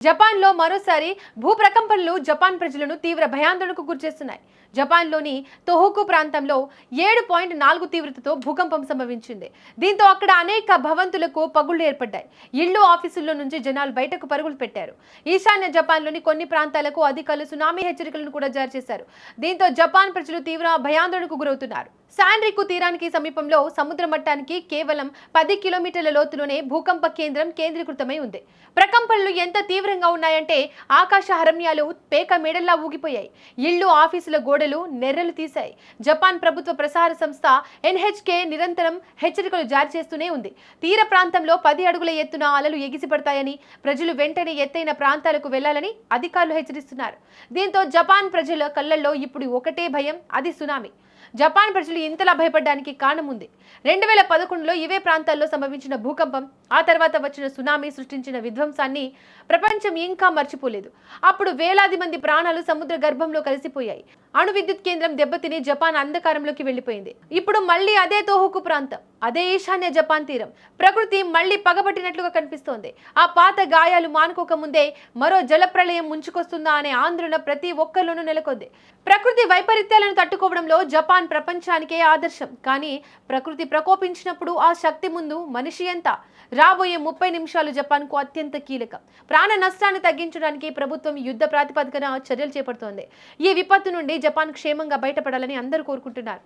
జపాన్లో మరోసారి భూప్రకంపనలు జపాన్ ప్రజలను తీవ్ర భయాందోళనకు గురిచేస్తున్నాయి. జపాన్లోని తొహోకు ప్రాంతంలో 7.4 తీవ్రతతో భూకంపం సంభవించింది. దీంతో అక్కడ అనేక భవంతులకు పగుళ్లు ఏర్పడ్డాయి. ఇళ్లు, ఆఫీసుల్లో నుంచి జనాలు బయటకు పరుగులు పెట్టారు. ఈశాన్య జపాన్లోని కొన్ని ప్రాంతాలకు అధికారులు సునామీ హెచ్చరికలను కూడా జారీ చేశారు. దీంతో జపాన్ ప్రజలు తీవ్ర భయాందోళనకు గురవుతున్నారు. శాన్రికు తీరానికి సమీపంలో సముద్ర మట్టానికి కేవలం 10 కిలోమీటర్ల లోతులోనే భూకంప కేంద్రం కేంద్రీకృతమై ఉంది. ప్రకంపనలు ఎంత తీవ్రంగా ఉన్నాయంటే ఆకాశ హరణ్యాలు పేక మేడల్లా ఊగిపోయాయి. ఇళ్లు, ఆఫీసుల గోడలు నెర్రలు తీశాయి. జపాన్ ప్రభుత్వ ప్రసార సంస్థ NHK నిరంతరం హెచ్చరికలు జారీ చేస్తూనే ఉంది. తీర ప్రాంతంలో 10 అడుగుల ఎత్తున అలలు ఎగిసిపడతాయని, ప్రజలు వెంటనే ఎత్తైన ప్రాంతాలకు వెళ్లాలని అధికారులు హెచ్చరిస్తున్నారు. దీంతో జపాన్ ప్రజల కళ్లల్లో ఇప్పుడు ఒకటే భయం, అది సునామీ. జపాన్ ప్రజలు ఇంతలా భయపడడానికి కారణం ఉంది. 2011లో ఇవే ప్రాంతాల్లో సంభవించిన భూకంపం, ఆ తర్వాత వచ్చిన సునామీ సృష్టించిన విధ్వంసాన్ని ప్రపంచం ఇంకా మర్చిపోలేదు. అప్పుడు వేలాది మంది ప్రాణాలు సముద్ర గర్భంలో కలిసిపోయాయి. అణు విద్యుత్ కేంద్రం దెబ్బతిని జపాన్ అంధకారంలోకి వెళ్లిపోయింది. ఇప్పుడు మళ్ళీ అదే తోహోకు ప్రాంతం, అదే ఈశాన్య జపాన్ తీరం. ప్రకృతి మళ్ళీ పగబట్టినట్లుగా కనిపిస్తోంది. ఆ పాత గాయాలు మానుకోక ముందే మరో జలప్రళయం ముంచుకొస్తుందా అనే ఆందోళన ప్రతి ఒక్కరిలోనూ నెలకొంది. ప్రకృతి వైపరీత్యాలను తట్టుకోవడంలో జపాన్ ప్రపంచానికే ఆదర్శం. కానీ ప్రకృతి ప్రకోపించినప్పుడు ఆ శక్తి ముందు మనిషి ఎంత? రాబోయే 30 నిమిషాలు జపాన్కు అత్యంత కీలకం. ప్రాణ నష్టాన్ని తగ్గించడానికి ప్రభుత్వం యుద్ధ ప్రాతిపదికన చర్యలు చేపడుతోంది. ఈ విపత్తు నుండి జపాన్ క్షేమంగా బయటపడాలని అందరూ కోరుకుంటున్నారు.